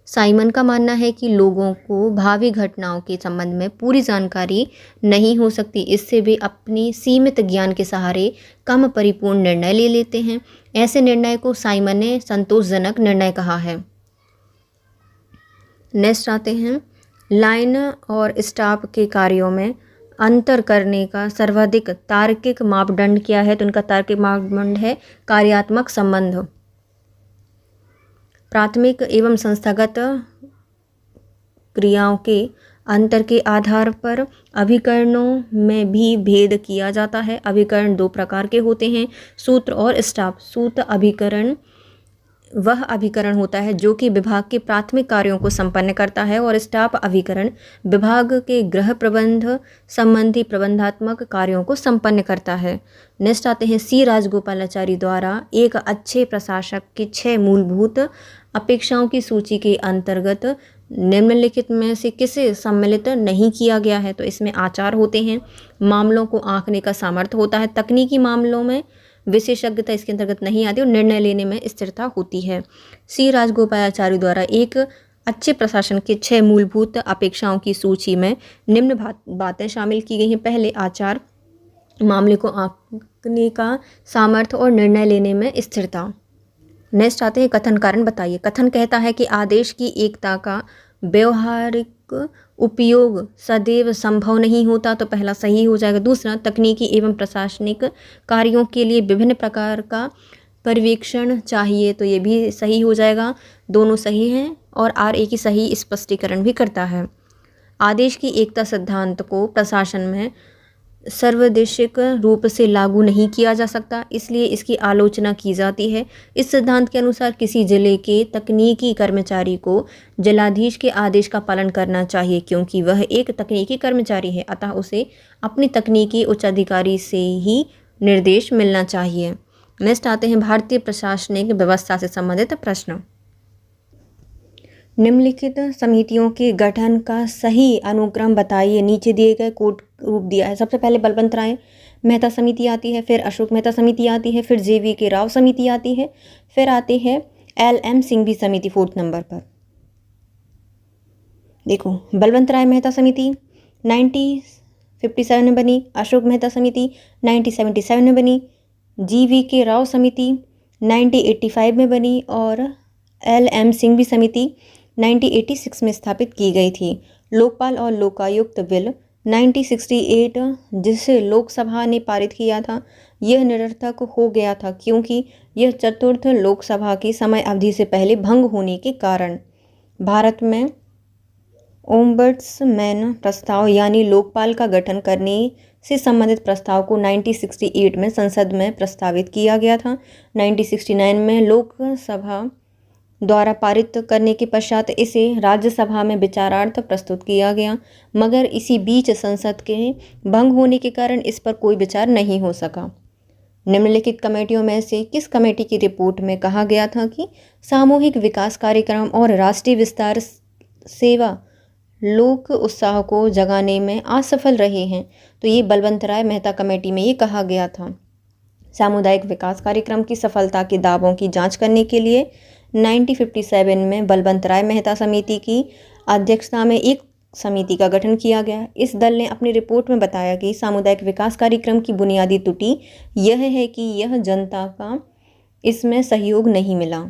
साइमन का मानना है कि लोगों को भावी घटनाओं के संबंध में पूरी जानकारी नहीं हो सकती, इससे वे अपनी सीमित ज्ञान के सहारे कम परिपूर्ण निर्णय ले लेते हैं। ऐसे निर्णय को साइमन ने संतोषजनक निर्णय कहा है। नेक्स्ट आते हैं लाइन और स्टाफ के कार्यों में अंतर करने का सर्वाधिक तार्किक मापदंड क्या है। तो उनका तार्किक मापदंड है कार्यात्मक संबंध। प्राथमिक एवं संस्थागत क्रियाओं के अंतर के आधार पर अभिकरणों में भी भेद किया जाता है। अभिकरण दो प्रकार के होते हैं, सूत्र और स्टाफ। सूत्र अभिकरण वह अभिकरण होता है जो कि विभाग के प्राथमिक कार्यों को संपन्न करता है और स्टाफ अभिकरण विभाग के गृह प्रबंध संबंधी प्रबंधात्मक कार्यों को संपन्न करता है। नेक्स्ट आते हैं सी राजगोपालाचारी द्वारा एक अच्छे प्रशासक की 6 मूलभूत अपेक्षाओं की सूची के अंतर्गत निम्नलिखित में से किसे सम्मिलित नहीं किया गया है। तो इसमें आचार होते हैं, मामलों को आंकने का सामर्थ्य होता है, तकनीकी मामलों में विशेषज्ञता इसके अंतर्गत नहीं आती और निर्णय लेने में स्थिरता होती है। सी राजगोपालाचारी द्वारा एक अच्छे प्रशासन के 6 मूलभूत अपेक्षाओं की सूची में निम्न बातें शामिल की गई हैं। पहले आचार, मामले को आंकने का सामर्थ्य और निर्णय लेने में स्थिरता। नेक्स्ट आते हैं कथन कारण बताइए। कथन कहता है कि आदेश की एकता का व्यवहारिक उपयोग सदैव संभव नहीं होता, तो पहला सही हो जाएगा। दूसरा, तकनीकी एवं प्रशासनिक कार्यों के लिए विभिन्न प्रकार का पर्यवेक्षण चाहिए, तो ये भी सही हो जाएगा। दोनों सही हैं और आर ए की सही स्पष्टीकरण भी करता है। आदेश की एकता सिद्धांत को प्रशासन में सर्वदेशिक रूप से लागू नहीं किया जा सकता, इसलिए इसकी आलोचना की जाती है। इस सिद्धांत के अनुसार किसी जिले के तकनीकी कर्मचारी को जिलाधीश के आदेश का पालन करना चाहिए, क्योंकि वह एक तकनीकी कर्मचारी है, अतः उसे अपनी तकनीकी उच्च अधिकारी से ही निर्देश मिलना चाहिए। नेक्स्ट आते हैं भारतीय प्रशासनिक व्यवस्था से संबंधित प्रश्न। निम्नलिखित समितियों के गठन का सही अनुक्रम बताइए। नीचे दिए गए कोड रूप दिया है। सबसे पहले बलवंत राय मेहता समिति आती है, फिर अशोक मेहता समिति आती है, फिर JV राव समिति आती है, फिर आती है LM सिंघवी समिति 4th नंबर पर। देखो, बलवंत राय मेहता समिति 1957 में बनी, अशोक मेहता समिति 1977 में बनी, JV राव समिति 1985 में बनी और LM सिंघवी समिति 1986 में स्थापित की गई थी। लोकपाल और लोकायुक्त बिल 1968 जिसे लोकसभा ने पारित किया था, यह निरर्थक हो गया था, क्योंकि यह चतुर्थ लोकसभा की समय अवधि से पहले भंग होने के कारण। भारत में ओम्बड्समैन प्रस्ताव यानी लोकपाल का गठन करने से संबंधित प्रस्ताव को 1968 में संसद में प्रस्तावित किया गया था। 1969 में लोकसभा द्वारा पारित करने के पश्चात इसे राज्यसभा में विचारार्थ प्रस्तुत किया गया, मगर इसी बीच संसद के भंग होने के कारण इस पर कोई विचार नहीं हो सका। निम्नलिखित कमेटियों में से किस कमेटी की रिपोर्ट में कहा गया था कि सामूहिक विकास कार्यक्रम और राष्ट्रीय विस्तार सेवा लोक उत्साह को जगाने में असफल रहे हैं? तो ये बलवंत राय मेहता कमेटी में ये कहा गया था। सामुदायिक विकास कार्यक्रम की सफलता के दावों की जांच करने के लिए 1957 में बलवंत राय मेहता समिति की अध्यक्षता में एक समिति का गठन किया गया। इस दल ने अपनी रिपोर्ट में बताया कि सामुदायिक विकास कार्यक्रम की बुनियादी त्रुटि यह है कि यह जनता का इसमें सहयोग नहीं मिला।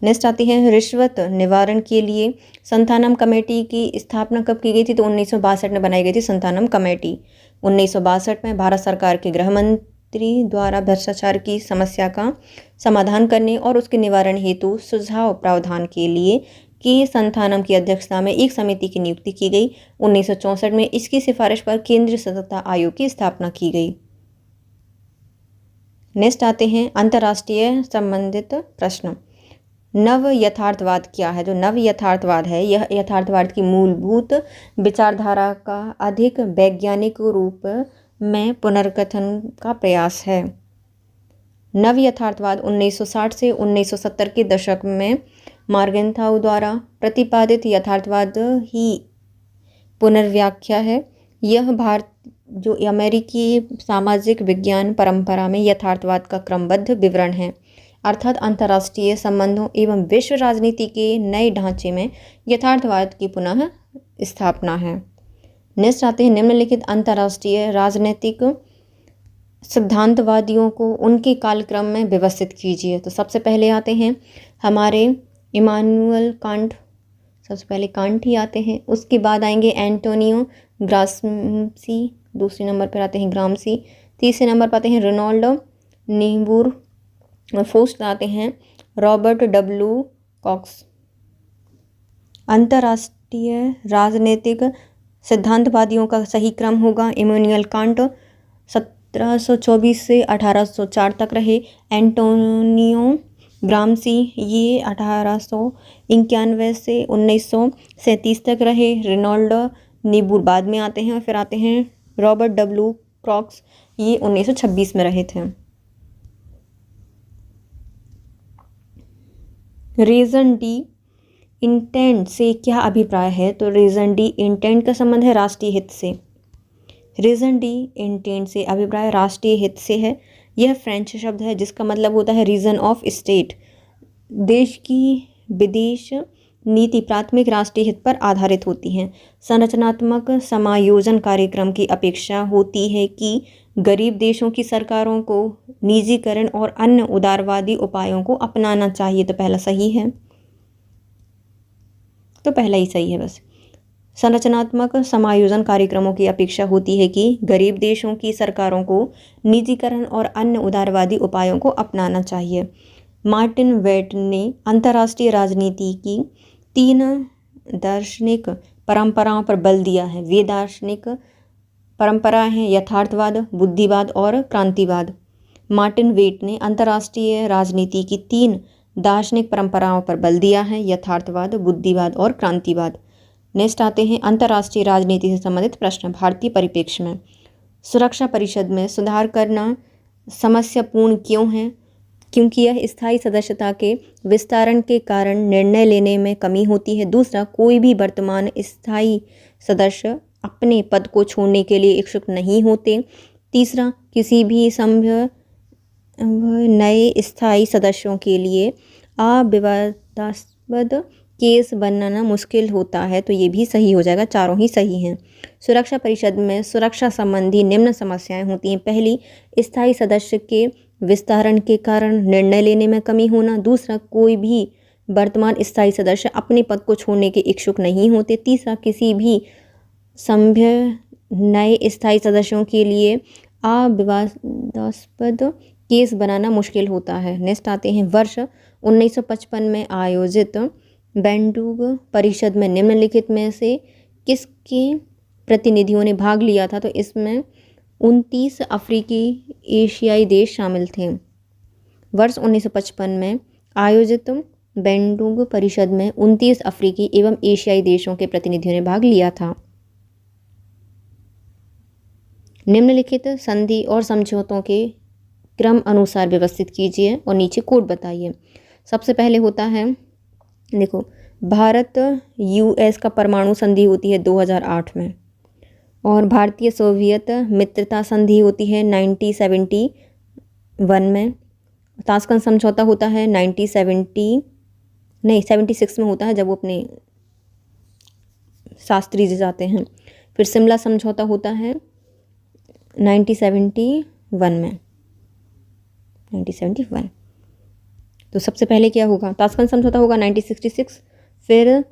नेक्स्ट आती है रिश्वत निवारण के लिए संथानम कमेटी की स्थापना कब की गई थी? तो 1962 में बनाई गई थी संथानम कमेटी। 1962 में भारत सरकार के गृह मंत्री द्वारा भ्रष्टाचार की समस्या का समाधान करने और उसके निवारण हेतु सुझाव प्रावधान के लिए कि संथानम की अध्यक्षता में एक समिति की नियुक्ति की गई। 1964 में इसकी सिफारिश पर केंद्रीय सतर्कता आयोग की स्थापना की गई। नेक्स्ट आते हैं अंतर्राष्ट्रीय संबंधित प्रश्न। नव यथार्थवाद क्या है? जो नव यथार्थवाद है, यह यथार्थवाद की मूलभूत विचारधारा का अधिक वैज्ञानिक रूप में पुनर्कथन का प्रयास है। नव यथार्थवाद 1960 से 1970 के दशक में मार्गेंथाउ द्वारा प्रतिपादित यथार्थवाद ही पुनर्व्याख्या है। यह जो अमेरिकी सामाजिक विज्ञान परंपरा में यथार्थवाद का क्रमबद्ध विवरण है, अर्थात अंतर्राष्ट्रीय संबंधों एवं विश्व राजनीति के नए ढांचे में यथार्थवाद की पुनः स्थापना है। नेक्स्ट आते हैं निम्नलिखित अंतर्राष्ट्रीय राजनीतिक सिद्धांतवादियों को उनके कालक्रम में व्यवस्थित कीजिए। तो सबसे पहले आते हैं हमारे इमानुएल कांट, सबसे पहले कांट ही आते हैं। उसके बाद आएंगे एंटोनियो ग्राम्सी, दूसरे नंबर पर आते हैं ग्राम्सी, तीसरे नंबर पर आते हैं रोनाल्ड नीबूर और फोर्थ आते हैं रॉबर्ट W कॉक्स। अंतर्राष्ट्रीय राजनीतिक सिद्धांतवादियों का सही क्रम होगा इमानुएल कांट 1724 से 1804 तक रहे, एंटोनियो ग्राम्सी ये 1891 से 1937 तक रहे, रोनाल्ड नीबूर बाद में आते हैं और फिर आते हैं रॉबर्ट W कॉक्स, ये 1926 में रहे थे। रीजन डी इंटेंट से क्या अभिप्राय है? तो रीजन डी इंटेंट का संबंध है राष्ट्रीय हित से। रीजन डी इंटेंट से अभिप्राय राष्ट्रीय हित से है। यह फ्रेंच शब्द है जिसका मतलब होता है रीजन ऑफ स्टेट। देश की विदेश नीति प्राथमिक राष्ट्रीय हित पर आधारित होती हैं। संरचनात्मक समायोजन कार्यक्रम की अपेक्षा होती है कि गरीब देशों की सरकारों को निजीकरण और अन्य उदारवादी उपायों को अपनाना चाहिए। तो पहला सही है। तो पहला ही सही है बस। संरचनात्मक समायोजन कार्यक्रमों की अपेक्षा होती है कि गरीब देशों की सरकारों को निजीकरण और अन्य उदारवादी उपायों को अपनाना चाहिए। मार्टिन वेट ने अंतर्राष्ट्रीय राजनीति की 3 दार्शनिक परंपराओं पर बल दिया है। वे दार्शनिक परंपराएं हैं यथार्थवाद, बुद्धिवाद और क्रांतिवाद। मार्टिन वेट ने अंतर्राष्ट्रीय राजनीति की 3 दार्शनिक परंपराओं पर बल दिया है यथार्थवाद, बुद्धिवाद और क्रांतिवाद। नेक्स्ट आते हैं अंतर्राष्ट्रीय राजनीति से संबंधित प्रश्न। भारतीय परिप्रेक्ष्य में सुरक्षा परिषद में सुधार करना समस्यापूर्ण क्यों है? क्योंकि यह स्थायी सदस्यता के विस्तारण के कारण निर्णय लेने में कमी होती है। दूसरा, कोई भी वर्तमान स्थायी सदस्य अपने पद को छोड़ने के लिए इच्छुक नहीं होते। तीसरा, किसी भी संभव नए स्थायी सदस्यों के लिए अविवादास्पद केस बनाना मुश्किल होता है, तो ये भी सही हो जाएगा, चारों ही सही हैं। सुरक्षा परिषद में सुरक्षा संबंधी निम्न समस्याएं होती हैं। पहली, स्थायी सदस्य के विस्तारण के कारण निर्णय लेने में कमी होना। दूसरा, कोई भी वर्तमान स्थायी सदस्य अपने पद को छोड़ने के इच्छुक नहीं होते। तीसरा, किसी भी संभव नए स्थायी सदस्यों के लिए अविवादास्पद केस बनाना मुश्किल होता है। नेक्स्ट आते हैं वर्ष 1955 में आयोजित बैंडुग परिषद में निम्नलिखित में से किसके प्रतिनिधियों ने भाग लिया था? तो इसमें 29 अफ्रीकी एशियाई देश शामिल थे। वर्ष 1955 में आयोजित बैंडुग परिषद में 29 अफ्रीकी एवं एशियाई देशों के प्रतिनिधियों ने भाग लिया था। निम्नलिखित संधि और समझौतों के क्रम अनुसार व्यवस्थित कीजिए और नीचे कोड बताइए। सबसे पहले होता है, देखो, भारत यूएस का परमाणु संधि होती है 2008 में, और भारतीय सोवियत मित्रता संधि होती है 1971 में। ताशकंद समझौता होता है 76 में होता है, जब वो अपने शास्त्री जी जाते हैं। फिर शिमला समझौता होता है 1971 में, 1971। तो सबसे पहले क्या होगा? ताशकंद समझौता होगा 1966। फिर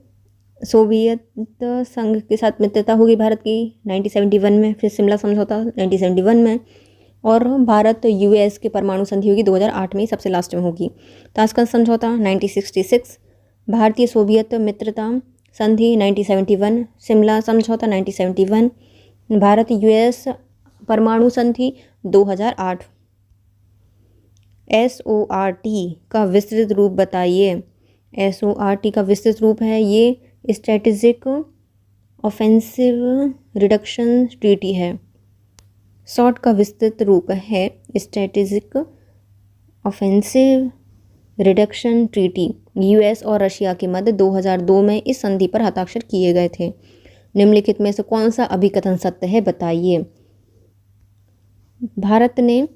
सोवियत संघ के साथ मित्रता होगी भारत की 1971 में। फिर शिमला समझौता 1971 में, और भारत यूएस के परमाणु संधि होगी 2008 में, सबसे लास्ट में होगी। ताशकंद समझौता 1966, भारतीय सोवियत मित्रता संधि 1971, शिमला समझौता 1971, भारत यूएस परमाणु संधि 2008। SORT का विस्तृत रूप बताइए। SORT का विस्तृत रूप है, ये स्ट्रेटेजिक ऑफेंसिव रिडक्शन ट्रीटी है। SORT का विस्तृत रूप है strategic offensive reduction treaty. US और रशिया के मध्य 2002 में इस संधि पर हस्ताक्षर किए गए थे। निम्नलिखित में से कौन सा अभिकथन सत्य है बताइए। भारत ने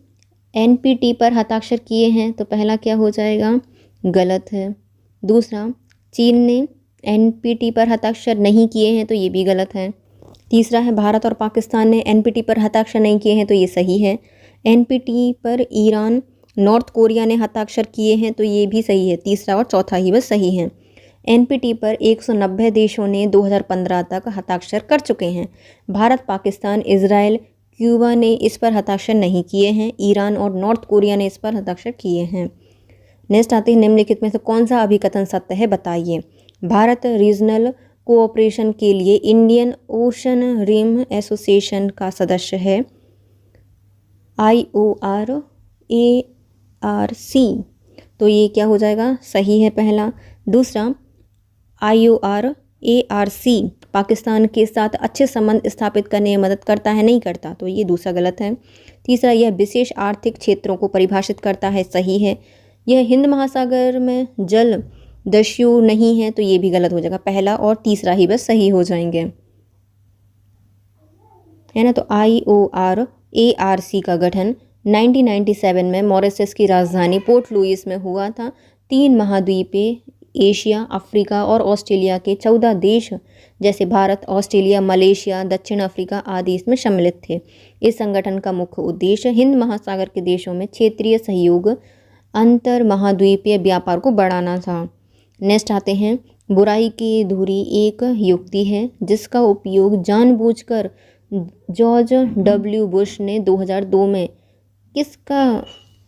NPT पर हस्ताक्षर किए हैं, तो पहला क्या हो जाएगा? गलत है। दूसरा, चीन ने NPT पर हस्ताक्षर नहीं किए हैं, तो ये भी गलत है। तीसरा है, भारत और पाकिस्तान ने NPT पर हस्ताक्षर नहीं किए हैं, तो ये सही है। NPT पर ईरान, नॉर्थ कोरिया ने हस्ताक्षर किए हैं, तो ये भी सही है। तीसरा और चौथा ही बस सही है। NPT पर 190 देशों ने 2015 तक हस्ताक्षर कर चुके हैं। भारत, पाकिस्तान, इजराइल, क्यूबा ने इस पर हस्ताक्षर नहीं किए हैं। ईरान और नॉर्थ कोरिया ने इस पर हस्ताक्षर किए हैं। नेक्स्ट आते हैं, निम्नलिखित में से कौन सा अभिकथन सत्य है बताइए। भारत रीजनल कोऑपरेशन के लिए इंडियन ओशन रिम एसोसिएशन का सदस्य है। IORARC, तो ये क्या हो जाएगा? सही है पहला। दूसरा, IORARC पाकिस्तान के साथ अच्छे संबंध स्थापित करने में मदद करता है, नहीं करता, तो ये दूसरा गलत है। तीसरा, यह विशेष आर्थिक क्षेत्रों को परिभाषित करता है, सही है। यह हिंद महासागर में जल दस्यु नहीं है, तो ये भी गलत हो जाएगा। पहला और तीसरा ही बस सही हो जाएंगे, है ना। तो IORARC का गठन 1997 में मॉरिशस की राजधानी पोर्ट लुइस में हुआ था। 3 महाद्वीपीय एशिया, अफ्रीका और ऑस्ट्रेलिया के 14 देश जैसे भारत, ऑस्ट्रेलिया, मलेशिया, दक्षिण अफ्रीका आदि इसमें सम्मिलित थे। इस संगठन का मुख्य उद्देश्य हिंद महासागर के देशों में क्षेत्रीय सहयोग, अंतर महाद्वीपीय व्यापार को बढ़ाना था। नेक्स्ट आते हैं, बुराई की धुरी एक युक्ति है जिसका उपयोग जानबूझकर जॉर्ज डब्ल्यू बुश ने 2002 में किसका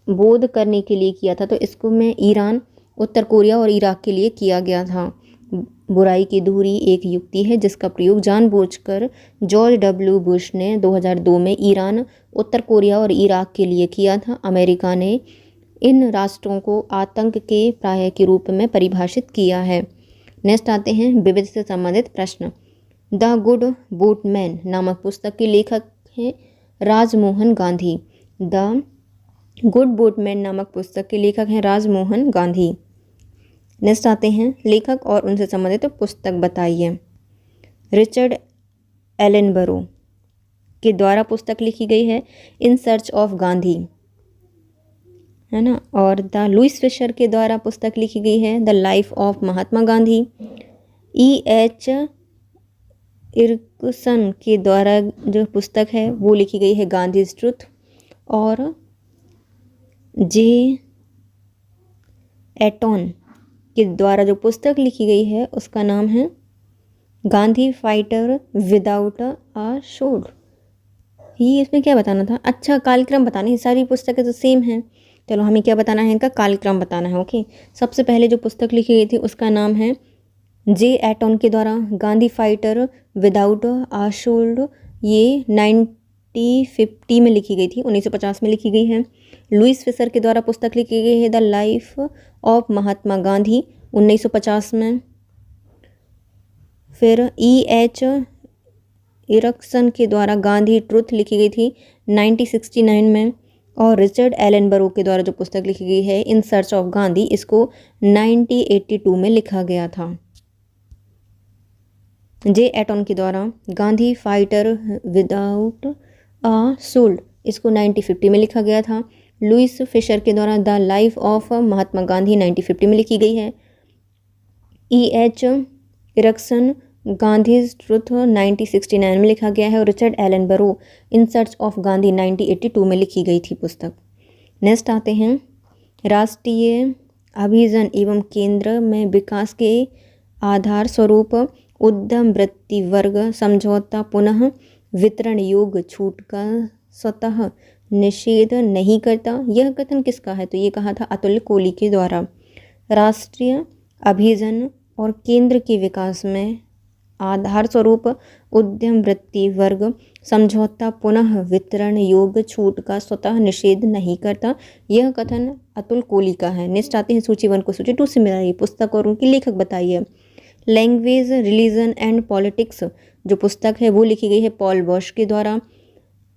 बोध करने के लिए किया था? तो इसको में ईरान, उत्तर कोरिया और इराक के लिए किया गया था। बुराई की धुरी एक युक्ति है जिसका प्रयोग जानबूझकर जॉर्ज डब्ल्यू बुश ने 2002 में ईरान, उत्तर कोरिया और इराक के लिए किया था। अमेरिका ने इन राष्ट्रों को आतंक के प्राय के रूप में परिभाषित किया है। नेक्स्ट आते हैं विविध से संबंधित प्रश्न। द गुड बोटमैन नामक पुस्तक के लेखक हैं Rajmohan Gandhi. The good boatman नामक पुस्तक के लेखक हैं राजमोहन गांधी। नेक्स्ट आते हैं लेखक और उनसे संबंधित पुस्तक बताइए। रिचर्ड एलेनबरो के द्वारा पुस्तक लिखी गई है इन सर्च ऑफ गांधी, है ना। और द लुइस फिशर के द्वारा पुस्तक लिखी गई है the life of Mahatma Gandhi. E.H. इरकसन के द्वारा जो पुस्तक है वो लिखी गई है गांधीज ट्रुथ। और जे एटॉन के द्वारा जो पुस्तक लिखी गई है उसका नाम है गांधी फाइटर विदाउट अ शोड। ये इसमें क्या बताना था? अच्छा, कालक्रम बताना है। सारी पुस्तकें तो सेम हैं। चलो, हमें क्या बताना है? इनका कालक्रम बताना है। ओके, सबसे पहले जो पुस्तक लिखी गई थी उसका नाम है जे एटॉन के द्वारा Gandhi fighter without a sword. ये 1950 में लिखी गई थी, 1950 में लिखी गई है। लुइस फिशर के द्वारा पुस्तक लिखी गई है the life of Mahatma Gandhi, 1950 में। फिर E.H. इरकसन के द्वारा गांधी ट्रुथ लिखी गई थी 1969 में। और रिचर्ड एलेनबरो के द्वारा जो पुस्तक लिखी गई है इन सर्च ऑफ गांधी, इसको 1982 में लिखा गया था। जे एटॉन के द्वारा गांधी फाइटर विदाउट अ सोल्ड, इसको 1950 में लिखा गया था। लुइस फिशर के द्वारा the life of Mahatma Gandhi 1950 में लिखी गई है। E.H. इरकसन गांधीज ट्रुथ 1969 में लिखा गया है। और Richard Ellenborough in search of Gandhi 1982 में लिखी गई थी पुस्तक। नेक्स्ट आते हैं राष्ट्रीय अभियान एवं केंद्र में विकास के आधार स्वरूप उद्यम वृत्ति वर्ग समझौता पुनः वितरण योग्य छूट का स्वतः निषेध नहीं करता। यह कथन किसका है? तो ये कहा था अतुल कोली के द्वारा। राष्ट्रीय अभियान और केंद्र के विकास में आधार स्वरूप उद्यम वृत्ति वर्ग समझौता पुनः वितरण योग्य छूट का स्वतः निषेध नहीं करता। यह कथन अतुल कोली का है। नेक्स्ट आते हैं सूची 1 को सूची 2 से मिलाइए। पुस्तक और उनकी लेखक बताइए। लैंग्वेज रिलीजन एंड पॉलिटिक्स जो पुस्तक है वो लिखी गई है पॉल वॉश के द्वारा।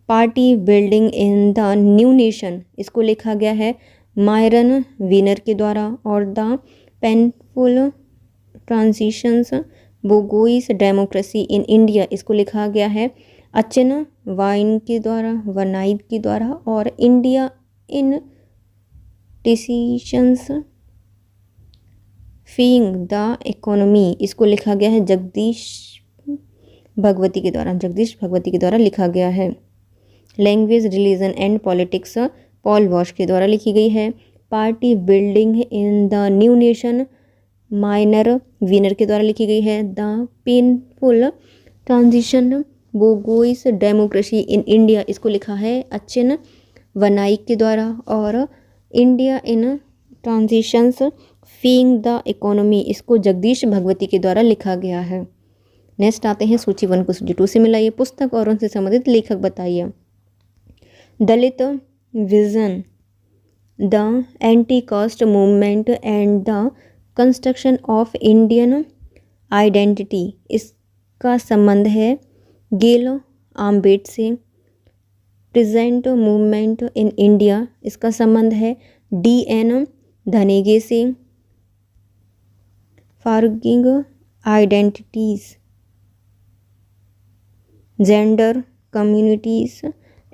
Party building in the new nation, इसको लिखा गया है मायरन वीनर के द्वारा। और the painful transitions bourgeois democracy in India, इसको लिखा गया है अचिन वाइन के द्वारा, वनाइद के द्वारा। और India in decisions freeing the economy, इसको लिखा गया है जगदीश भगवती के द्वारा, जगदीश भगवती के द्वारा लिखा गया है। Language religion and politics Paul Walsh के द्वारा लिखी गई है। Party building in the new nation Myron Weiner के द्वारा लिखी गई है। The painful transition bourgeois democracy in India, इसको लिखा है अचिन वनाइक के द्वारा। और India in transitions freeing the economy, इसको जगदीश भगवती के द्वारा लिखा गया है। नेक्स्ट आते हैं सूची 1 को सूची 2 से मिलाइए। पुस्तक और उनसे संबंधित लेखक बताइए। Dalit vision, the anti caste movement and the construction of Indian identity, इसका संबंध है गेल आम्बेड से। प्रेजेंट मूवमेंट इन इंडिया, इसका संबंध है D.N. धनेगे से। Forging identities, gender communities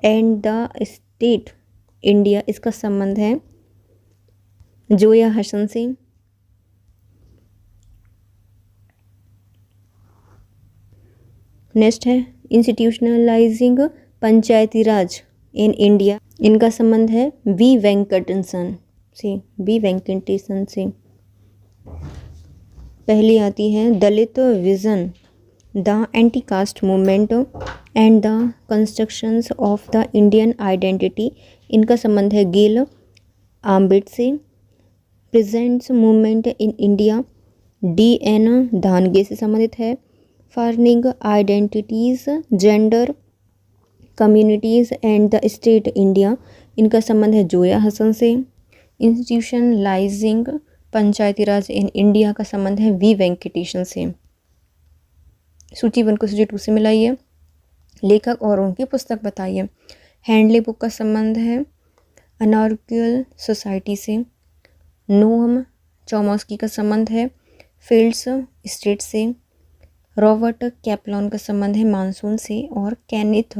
and the state India, इसका संबंध है जोया हसन से। नेक्स्ट है इंस्टीट्यूशनलाइजिंग पंचायती राज इन इंडिया, इनका संबंध है बी वेंकटेशन से, बी वेंकटेशन से। पहली आती है Dalit vision, the anti caste movement and the constructions of the Indian identity. इनका संबंध है गेल आम्बेड से। Peasants movement in India, D N Dhanagare से संबंधित है। Forging identities, gender, communities and the state India. इनका संबंध है जोया हसन से। इंस्टीट्यूशनलाइजिंग पंचायती राज इन इंडिया का संबंध है वी वेंकटेशन से। सूची 1 को सूची 2 से मिलाइए। लेखक और उनकी पुस्तक बताइए। हैंडले बुक का संबंध है अनार्कियल सोसाइटी से। नोम चॉमस्की का संबंध है फील्ड्स स्टेट से। रॉबर्ट कैपलॉन का संबंध है मानसून से। और केनिथ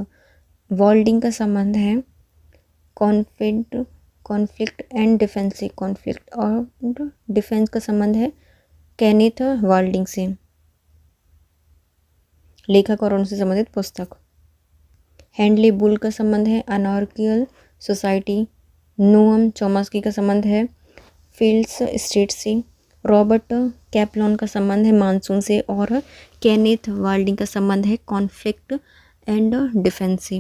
वॉल्डिंग का संबंध है कॉन्फ्लिक्ट एंड डिफेंस से। कॉन्फ्लिक्ट और डिफेंस का संबंध है केनिथ वॉल्डिंग से। लेखक और उनसे संबंधित पुस्तक। हैंडले बुल का संबंध है अनार्कियल सोसाइटी। नोम चॉमस्की का संबंध है फील्ड्स स्टेट से। रॉबर्ट कैपलॉन का संबंध है मानसून से। और केनिथ वाल्डिंग का संबंध है कॉन्फ्लिक्ट एंड डिफेंस से।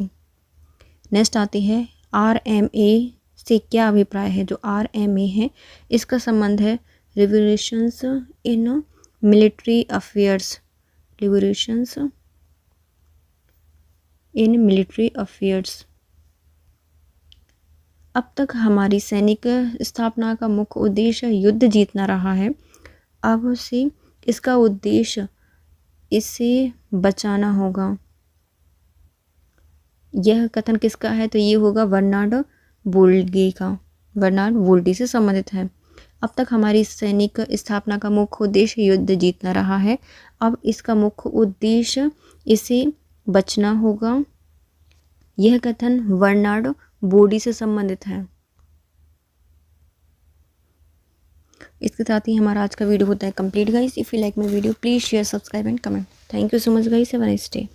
नेक्स्ट आती है RMA से क्या अभिप्राय है। जो RMA है इसका संबंध है revolutions in military affairs. Revolutions in military affairs. अब तक हमारी सैनिक स्थापना का मुख्य उद्देश्य युद्ध जीतना रहा है। अब से इसका उद्देश्य इसे बचाना होगा। यह कथन किसका है, तो ये होगा बर्नार्ड वोल्गे का। बर्नार्ड वोल्गे से संबंधित है। अब तक हमारी सैनिक स्थापना का मुख्य उद्देश्य युद्ध जीतना रहा है। अब इसका मुख्य उद्देश्य इसे बचना होगा। यह कथन बर्नार्ड वोल्गे से संबंधित है। इसके साथ ही हमारा आज का वीडियो होता है complete guys. If you like my video please share, subscribe and comment. Thank you so much guys, have a nice day.